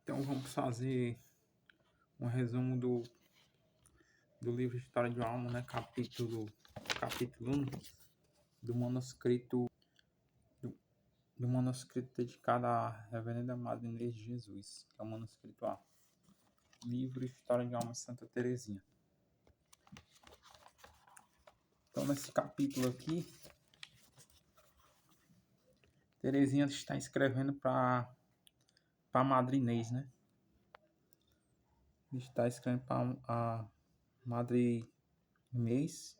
Então vamos fazer um resumo do livro História de uma Alma, né? Capítulo 1 do manuscrito, do, do manuscrito dedicado à Reverenda Madre Inês de Jesus, que é o manuscrito A. Livro História de uma Alma Santa Teresinha. Então nesse capítulo aqui, Teresinha está escrevendo para a Madre Inês, né? Está escrevendo para a Madre Inês.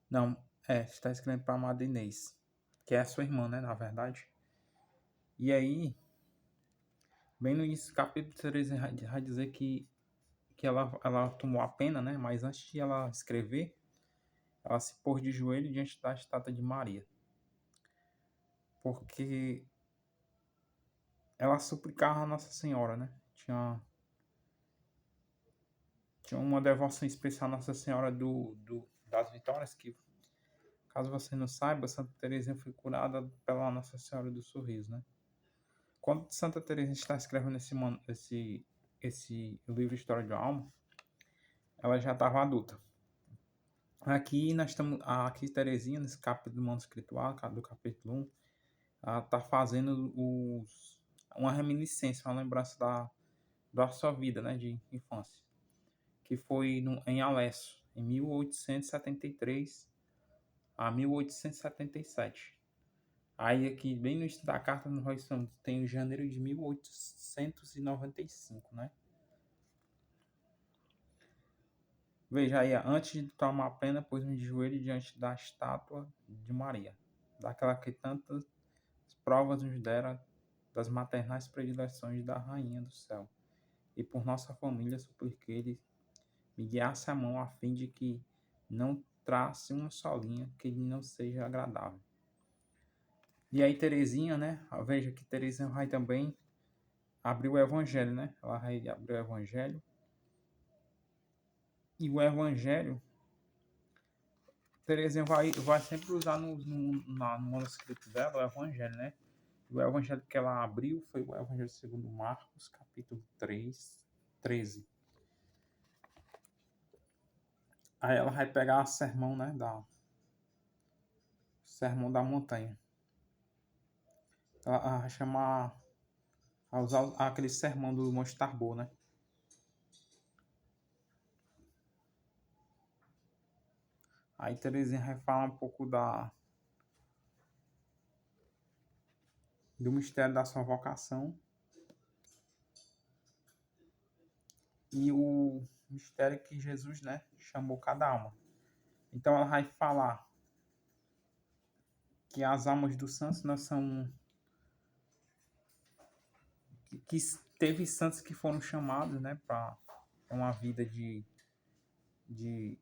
Não, está escrevendo para a Madre Inês, que é a sua irmã, né, na verdade. E aí, bem no início do capítulo, Teresa vai dizer que ela tomou a pena, né, mas antes de ela escrever, ela se pôs de joelho diante da estátua de Maria, porque ela suplicava a Nossa Senhora, né, tinha uma devoção especial a Nossa Senhora das Vitórias, que, caso você não saiba, Santa Teresinha foi curada pela Nossa Senhora do Sorriso, né. Quando Santa Teresa está escrevendo esse livro História de uma Alma, ela já estava adulta. Aqui nós estamos, aqui Teresinha, nesse capítulo do manuscrito A, do capítulo 1, ela está fazendo uma reminiscência, uma lembrança da sua vida, né, de infância, que foi em Alesso, em 1873 a 1877. Aí aqui, bem no início da carta, nós tem o janeiro de 1895, né? Veja aí, antes de tomar a pena, pus-me de joelho diante da estátua de Maria, daquela que tantas provas nos dera das maternais predileções da Rainha do Céu. E por nossa família supliquei-lhe me guiasse a mão a fim de que não trace uma só linha que lhe não seja agradável. E aí Teresinha, né? Veja que Teresinha vai também abrir o Evangelho, né? Ela vai abrir o Evangelho. E o Evangelho, Teresinha vai sempre usar no manuscrito dela o Evangelho, né? O Evangelho que ela abriu foi o Evangelho segundo Marcos, capítulo 13. Aí ela vai pegar o sermão, né? Sermão da montanha. Ela vai chamar, a usar aquele sermão do Monte Tabor, né? Aí Teresinha vai falar um pouco do mistério da sua vocação e o mistério que Jesus, né, chamou cada alma. Então ela vai falar que as almas dos santos não são que teve santos que foram chamados, né, para uma vida de, de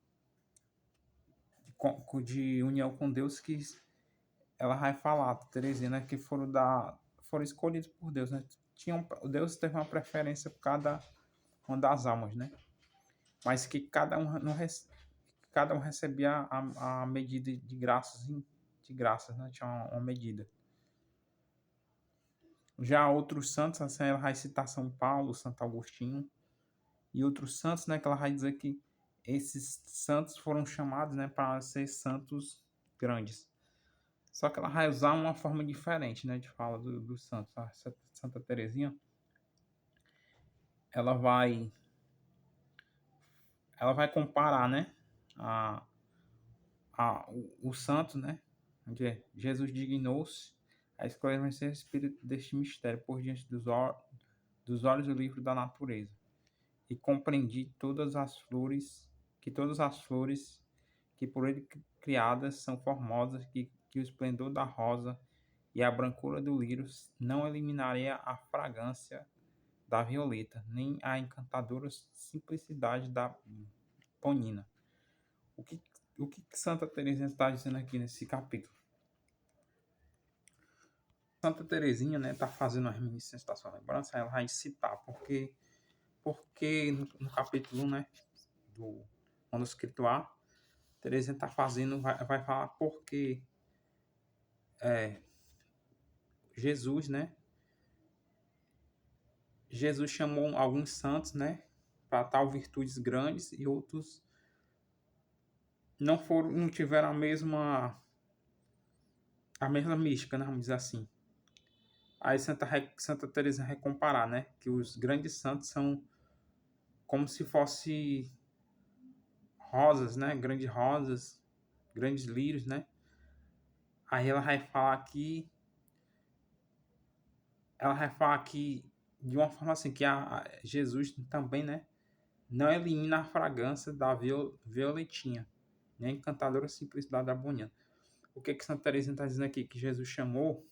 união com Deus, que ela vai falar, Teresinha, né, que foram escolhidos por Deus, né? Deus teve uma preferência por cada uma das almas, né? Mas que cada um não cada um recebia a medida de graças, né? Tinha uma medida. Já outros santos, assim, ela vai citar São Paulo, Santo Agostinho e outros santos, né, que ela vai dizer que esses santos foram chamados, né, para ser santos grandes. Só que ela vai usar uma forma diferente, né, de fala dos santos. A Santa Teresinha, ela vai comparar, né, o santo, né, onde Jesus dignou-se a esclarecer o espírito deste mistério por diante dos olhos do livro da natureza, e compreendi todas as flores que por ele criadas são formosas, que o esplendor da rosa e a brancura do lírio não eliminaria a fragrância da violeta, nem a encantadora simplicidade da ponina. O que, o que Santa Teresinha está dizendo aqui nesse capítulo? Santa Teresinha, né, está fazendo uma reminiscência da sua lembrança, ela vai citar, porque no capítulo 1, né, do manuscrito A, Teresinha está fazendo, vai falar porque Jesus, né, Jesus chamou alguns santos, né, para tal virtudes grandes e outros não tiveram a mesma mística, né, vamos dizer assim. Aí Santa Teresa vai comparar, né, que os grandes santos são como se fosse rosas, né, grandes lírios, né. Aí ela vai falar aqui de uma forma assim que Jesus também, né, não elimina a fragrância da violetinha, nem a encantadora simplicidade da boninha. O que Santa Teresa está dizendo aqui? Que Jesus chamou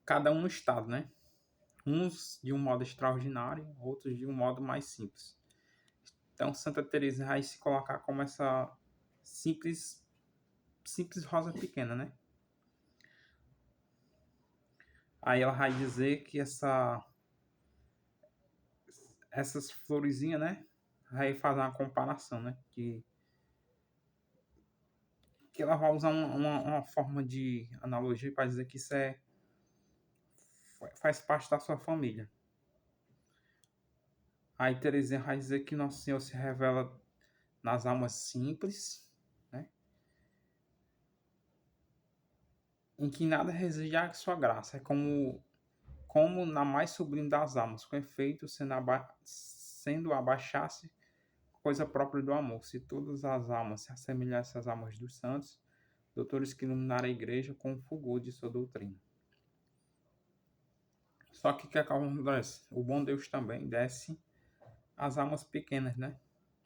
cada um no estado, né? Uns de um modo extraordinário, outros de um modo mais simples. Então Santa Teresa vai se colocar como essa simples, simples rosa pequena, né? Aí ela vai dizer que essas florezinhas, né? Vai fazer uma comparação, né? Que ela vai usar uma forma de analogia para dizer que isso faz parte da sua família. Aí Teresinha vai dizer que Nosso Senhor se revela nas almas simples, né? Em que nada reside a sua graça. É como na mais sublime das almas, com efeito sendo abaixar-se coisa própria do amor. Se todas as almas se assemelhassem às almas dos santos, doutores que iluminaram a igreja com o fulgor de sua doutrina. Só que o que acontece? O bom Deus também desce às almas pequenas, né?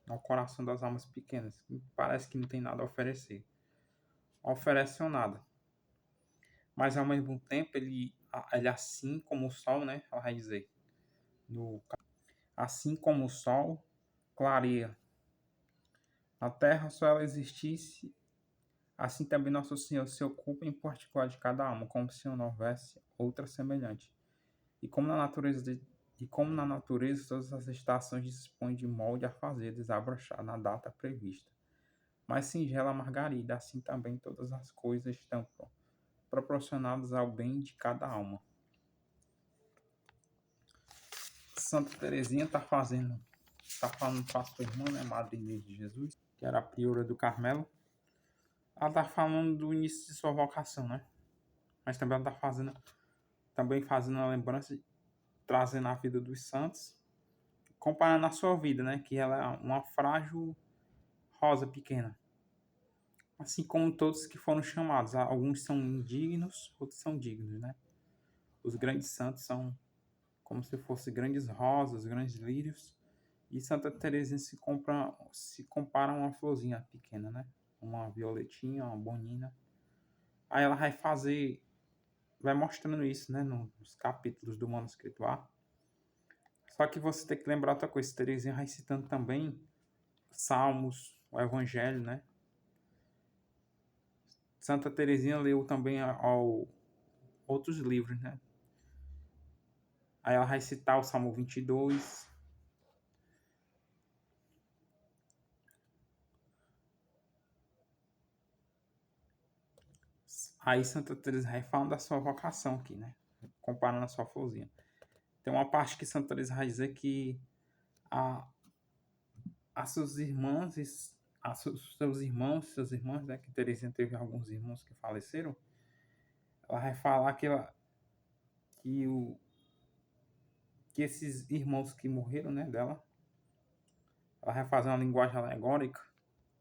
Ao coração das almas pequenas, que parece que não tem nada a oferecer. Oferecem nada. Mas ao mesmo tempo, ele assim como o sol, né? Ela vai dizer. Assim como o sol clareia a terra, só ela existisse, assim também Nosso Senhor se ocupa em particular de cada alma, como se não houvesse outra semelhante. E como na natureza todas as estações dispõem de molde a fazer desabrochar na data prevista. Mas singela Margarida, assim também todas as coisas estão proporcionadas ao bem de cada alma. Santa Teresinha está falando para a sua irmã, né, Madre Inês de Jesus, que era a priora do Carmelo. Ela está falando do início de sua vocação, né? Mas também ela está fazendo a lembrança, trazendo a vida dos santos, comparando a sua vida, né? Que ela é uma frágil rosa pequena. Assim como todos que foram chamados. Alguns são indignos, outros são dignos, né? Os grandes santos são como se fossem grandes rosas, grandes lírios. E Santa Teresinha se compara a uma florzinha pequena, né? Uma violetinha, uma bonina. Aí ela vai mostrando isso, né? Nos capítulos do manuscrito A. Só que você tem que lembrar outra coisa. Teresinha vai citando também Salmos, o Evangelho, né? Santa Teresinha leu também outros livros, né? Aí ela vai citar o Salmo 22. Aí Santa Teresa vai falando da sua vocação aqui, né? Comparando a sua florzinha. Tem uma parte que Santa Teresa vai dizer que a seus irmãos, seus irmãos, né? Que Teresinha teve alguns irmãos que faleceram. Ela vai falar que esses irmãos que morreram, né, dela, ela vai fazer uma linguagem alegórica,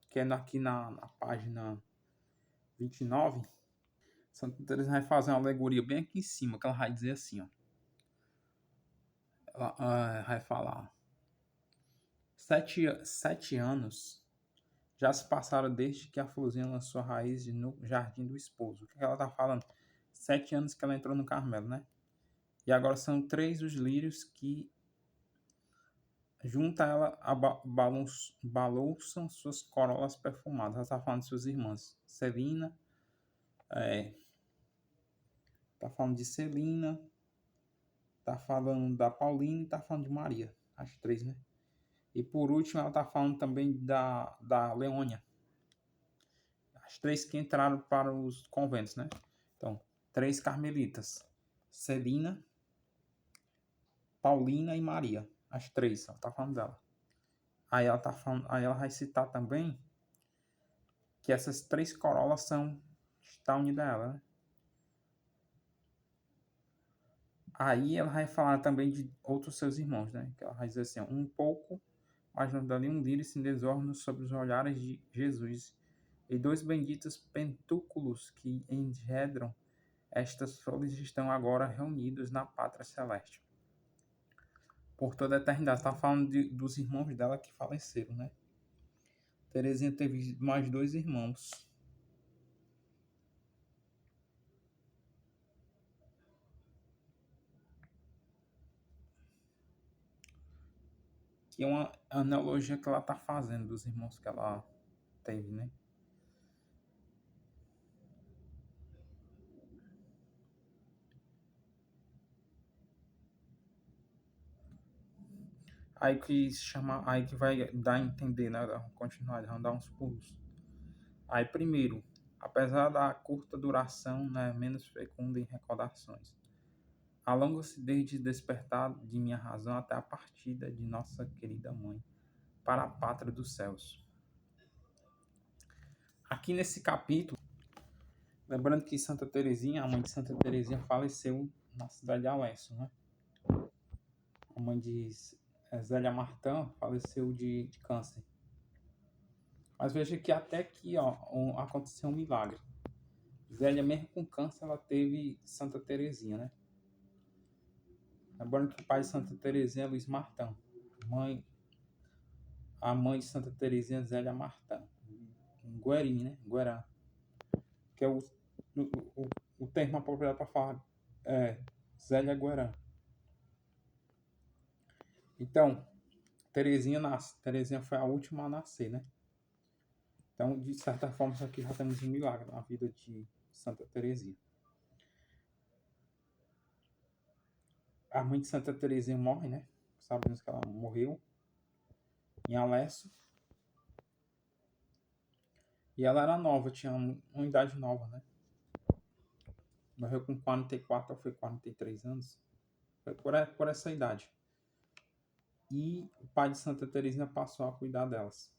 que é aqui na página 29. Santa Teresa vai fazer uma alegoria bem aqui em cima, que ela vai dizer assim, ó. Ela vai falar: 7 anos já se passaram desde que a florzinha lançou a raiz no jardim do esposo. O que ela tá falando? 7 anos que ela entrou no Carmelo, né? E agora são 3 os lírios que junto a ela balouçam suas corolas perfumadas. Ela tá falando de suas irmãs. Celina, tá falando de Celina, tá falando da Paulina e tá falando de Maria. As 3, né? E por último, ela tá falando também da Leônia. As 3 que entraram para os conventos, né? Então, 3 carmelitas. Celina, Paulina e Maria. As três, ela tá falando dela. Aí ela vai citar também que essas três corolas está unida a ela, né? Aí ela vai falar também de outros seus irmãos, né? Que ela vai dizer assim, um pouco, mas não dali um lírice em desordem sobre os olhares de Jesus, e dois benditos pentúculos que engendram estas flores estão agora reunidos na pátria celeste. Por toda a eternidade. Está falando dos irmãos dela que faleceram, né? Terezinha teve mais dois irmãos. Que é uma analogia que ela está fazendo dos irmãos que ela teve, né? Aí que vai dar a entender, né? Continuar, vamos dar uns pulos. Aí primeiro, apesar da curta duração, né, menos fecunda em recordações, alonga-se desde despertar de minha razão até a partida de nossa querida mãe para a pátria dos céus. Aqui nesse capítulo, lembrando que Santa Teresinha, a mãe de Santa Teresinha, faleceu na cidade de Alessio, né? A mãe de Zélia Martin faleceu de câncer. Mas veja que até aqui aconteceu um milagre. Zélia, mesmo com câncer, ela teve Santa Teresinha, né? Lembrando que o pai de Santa Teresinha é Luiz Martin. A mãe de Santa Teresinha é Zélia Martin. Guerin, né? Guerin. Que é o termo apropriado para falar Zélia Guerin. Então, Teresinha nasce. Teresinha foi a última a nascer, né? Então, de certa forma, isso aqui já temos um milagre na vida de Santa Teresinha. A mãe de Santa Teresinha morre, né? Sabemos que ela morreu em Alessio. E ela era nova, tinha uma idade nova, né? Morreu com 44 ou foi 43 anos. Foi por essa idade. E o pai de Santa Teresinha passou a cuidar delas.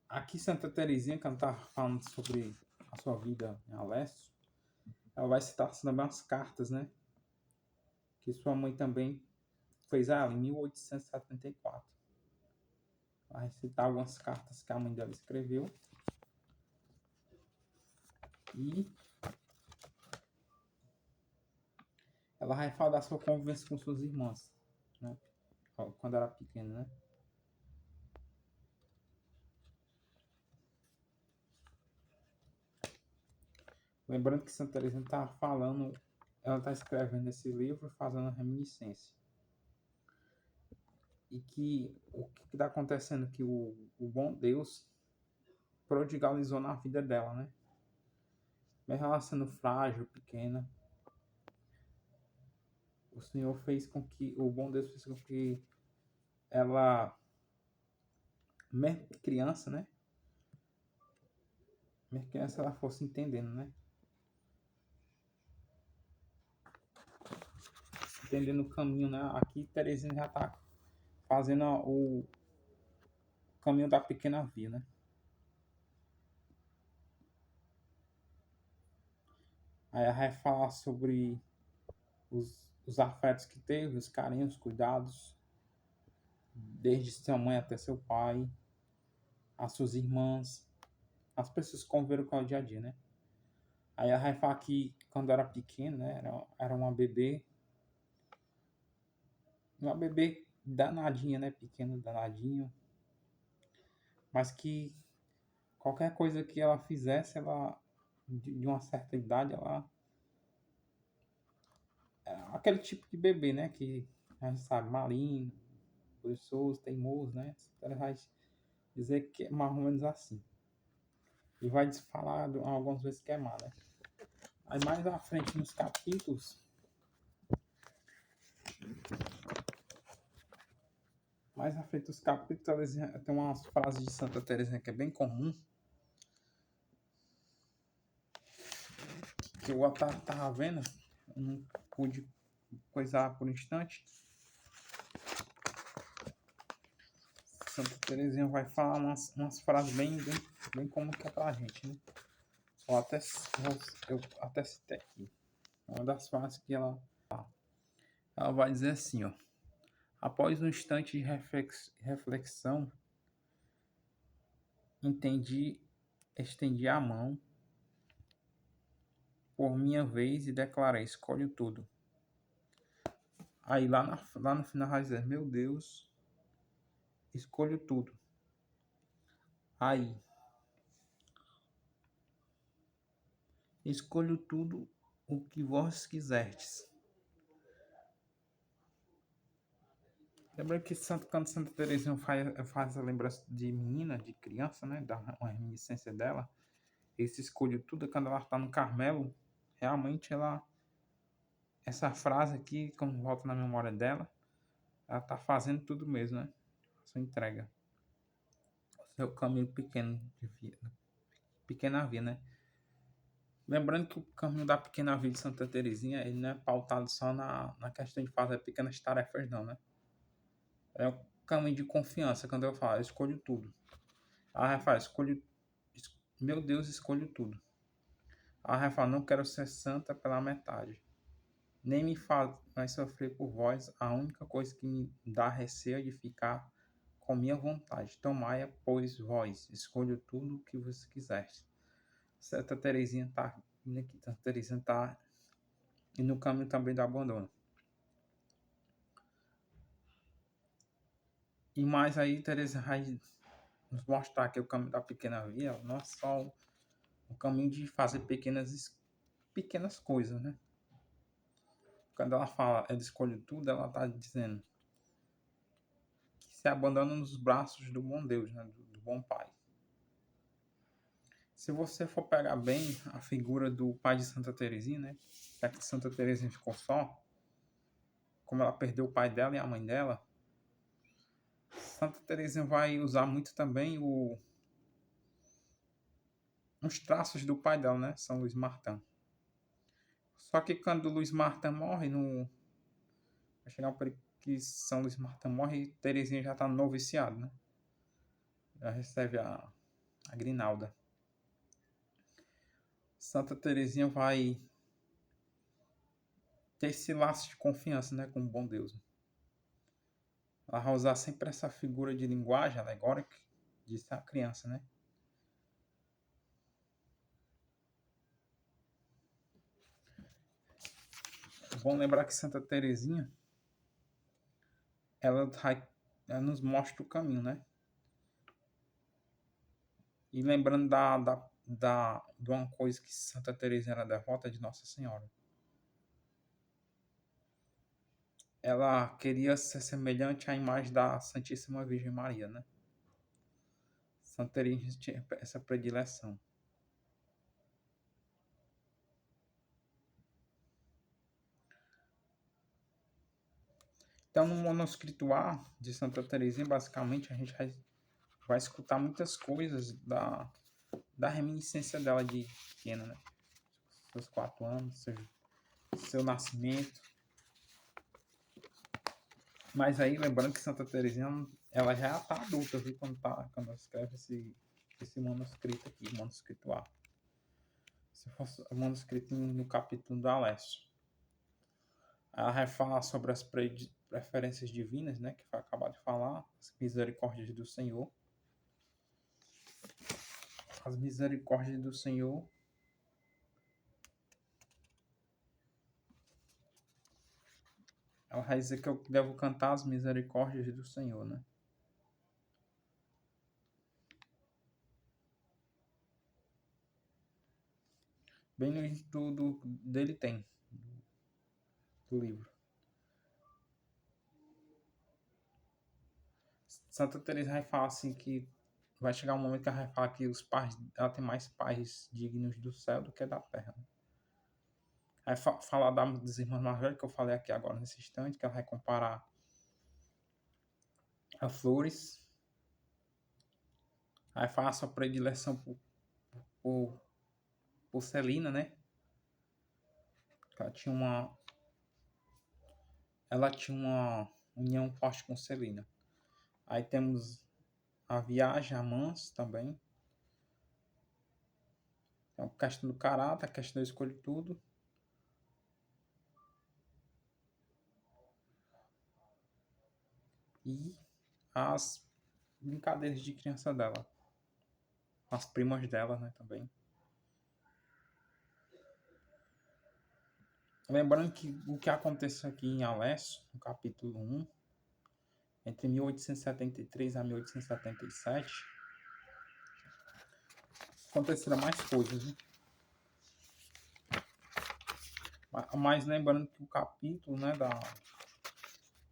Aqui Santa Teresinha, quando está falando sobre a sua vida em Alessio, ela vai citar também umas cartas, né? Que sua mãe também fez a ela em 1874. Vai citar algumas cartas que a mãe dela escreveu. E ela vai falar da sua convivência com suas irmãs, né? Quando era pequena, né? Lembrando que Santa Teresinha está falando, ela está escrevendo esse livro fazendo reminiscência. E que o que está acontecendo que o bom Deus prodigalizou na vida dela, né? Mesmo ela sendo frágil, pequena, o Senhor fez com que, o bom Deus fez com que ela, mesmo criança, né? Mesmo criança, ela fosse entendendo, né? Entendendo o caminho, né? Aqui Teresinha já está fazendo o caminho da pequena via, né? Aí ela vai falar sobre os afetos que teve, os carinhos, os cuidados, desde sua mãe até seu pai, as suas irmãs, as pessoas que conviveram com ela dia a dia, né? Aí ela vai falar que quando era pequena, né, era uma bebê danadinha, né? Pequena, danadinha, mas que qualquer coisa que ela fizesse, ela de uma certa idade, ela era aquele tipo de bebê, né? Que a gente sabe, maligno, preguiçoso, teimoso, né? Ela vai dizer que é mais ou menos assim. E vai falar algumas vezes que é má, né? Aí mais à frente nos capítulos, tem umas frases de Santa Teresinha que é bem comum, que eu tava vendo, eu não pude coisar por um instante, Santa Teresinha vai falar umas frases bem como que é pra gente, né? Eu até citei aqui. Uma das frases que ela vai dizer assim, ó. Após um instante de reflexão, estendi a mão por minha vez e declarei, escolho tudo. Aí lá no final vai dizer, meu Deus, escolho tudo. Aí, escolho tudo o que vós quiserdes. Lembra que quando Santa Teresinha faz a lembrança de menina, de criança, né? Da uma reminiscência dela. Esse escolho tudo, quando ela está no Carmelo, realmente essa frase aqui, quando volta na memória dela, ela está fazendo tudo mesmo, né? Sua entrega. O seu caminho pequeno de vida. Pequena via, né? Lembrando que o caminho da pequena via de Santa Teresinha, ele não é pautado só na questão de fazer pequenas tarefas, não, né? É um caminho de confiança, quando eu falo, eu escolho tudo. A Rafael, meu Deus, escolho tudo. A Rafael, não quero ser santa pela metade. Nem me faz mais sofrer por vós, a única coisa que me dá receio é de ficar com minha vontade. Tomai, pois, vós, escolho tudo o que você quiserdes. Santa Teresinha tá aqui, Santa Teresinha tá e no caminho também do abandono. E mais aí, Teresa vai nos mostrar que o caminho da pequena via não é só o caminho de fazer pequenas coisas, né? Quando ela fala, ela escolhe tudo, ela está dizendo que se abandona nos braços do bom Deus, né? Do bom Pai. Se você for pegar bem a figura do pai de Santa Teresinha, né? Já que Santa Teresinha ficou só, como ela perdeu o pai dela e a mãe dela, Santa Teresinha vai usar muito também os traços do pai dela, né? São Luís Martin. Só que quando Luís Martin morre, vai chegar um período que São Luís Martin morre e Teresinha já está no noviciado, né? Já recebe a grinalda. Santa Teresinha vai ter esse laço de confiança, né, com o bom Deus. Ela vai usar sempre essa figura de linguagem alegórica de ser a criança, né? É bom lembrar que Santa Teresinha, ela nos mostra o caminho, né? E lembrando de uma coisa que Santa Teresinha era devota de Nossa Senhora. Ela queria ser semelhante à imagem da Santíssima Virgem Maria, né? Santa Teresinha tinha essa predileção. Então, no manuscrito A de Santa Teresinha, basicamente, a gente vai escutar muitas coisas da reminiscência dela de pequena, né? Seus 4 anos, seu nascimento. Mas aí, lembrando que Santa Teresinha, ela já está adulta, viu? Quando ela escreve esse manuscrito aqui, o manuscrito A. Se fosse o manuscrito no capítulo do Alessio. Ela vai falar sobre as preferências divinas, né? Que foi acabar de falar, as misericórdias do Senhor. As misericórdias do Senhor. Ela vai dizer que eu devo cantar as misericórdias do Senhor, né? Bem no estudo dele tem, do livro. Santa Teresa vai falar assim que vai chegar um momento que ela vai falar que ela tem mais pais dignos do céu do que da terra. Aí falar das irmãs mais velhas que eu falei aqui agora nesse instante, que ela vai comparar a flores. Aí fala a sua predileção por Celina, né? Ela tinha ela tinha uma união forte com Celina. Aí temos a viagem a Mans também. É a questão do caráter, a questão da escolha de tudo. E as brincadeiras de criança dela. As primas dela, né, também. Lembrando que o que aconteceu aqui em Alessio, no capítulo 1, entre 1873 a 1877, aconteceram mais coisas, né? Mas lembrando que o capítulo, né,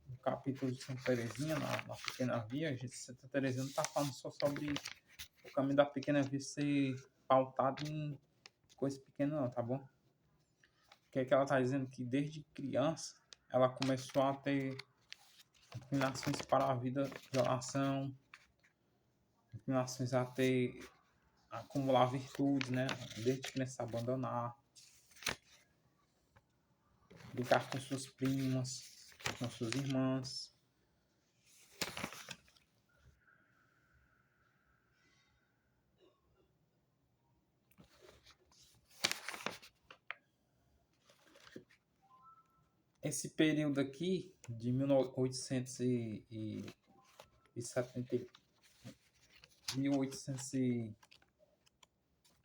o capítulo de Santa Teresinha, na Pequena Via, Santa Teresinha não está falando só sobre o caminho da Pequena Via ser pautado em coisa pequena não, tá bom? O que é que ela está dizendo? Que desde criança ela começou a ter inclinações para a vida de oração, inclinações a acumular virtudes, né? Desde criança abandonar, brincar com suas primas, com suas irmãs. Esse período aqui, de 1870,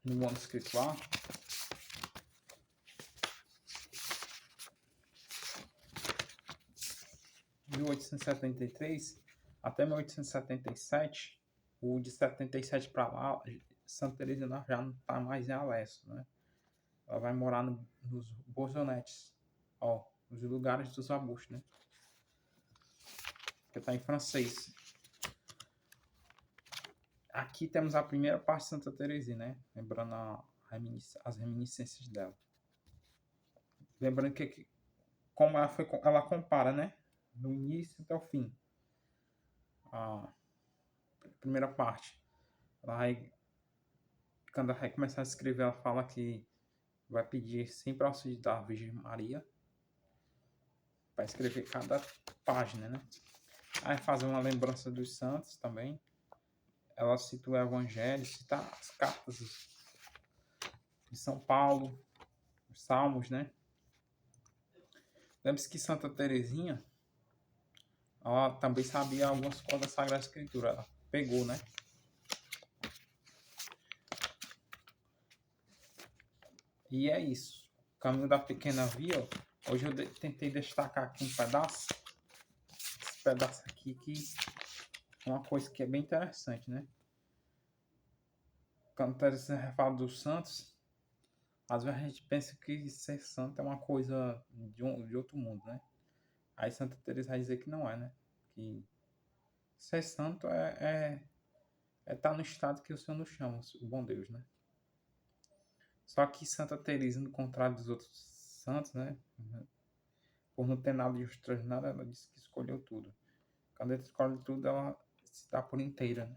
no ano escrito lá, 1873 até 1877, o de 77 para lá, Santa Teresinha já não está mais em Alessio, né? Ela vai morar nos Bozonetes, ó, nos lugares dos arbustos, né? Que está em francês. Aqui temos a primeira parte de Santa Teresinha, né? Lembrando as reminiscências dela. Lembrando que como ela compara, né? Do início até o fim. A primeira parte. Quando ela vai começar a escrever, ela fala que vai pedir sempre auxílio da Virgem Maria para escrever cada página, né? Aí fazer uma lembrança dos santos também. Ela cita o Evangelho, cita as cartas de São Paulo, os Salmos, né? Lembre-se que Santa Teresinha, ela também sabia algumas coisas da Sagrada Escritura. Ela pegou, né? E é isso. O caminho da Pequena Via. Hoje eu tentei destacar aqui um pedaço. Esse pedaço aqui que é uma coisa que é bem interessante, né? Quando Teresinha fala dos santos, às vezes a gente pensa que ser santo é uma coisa de outro mundo, né? Aí Santa Teresa vai dizer que não é, né? Que ser santo é estar no estado que o Senhor nos chama, o bom Deus, né? Só que Santa Teresa, no contrário dos outros santos, né? Por não ter nada de extraordinário, ela disse que escolheu tudo. Quando ela escolhe tudo, ela se dá por inteira, né?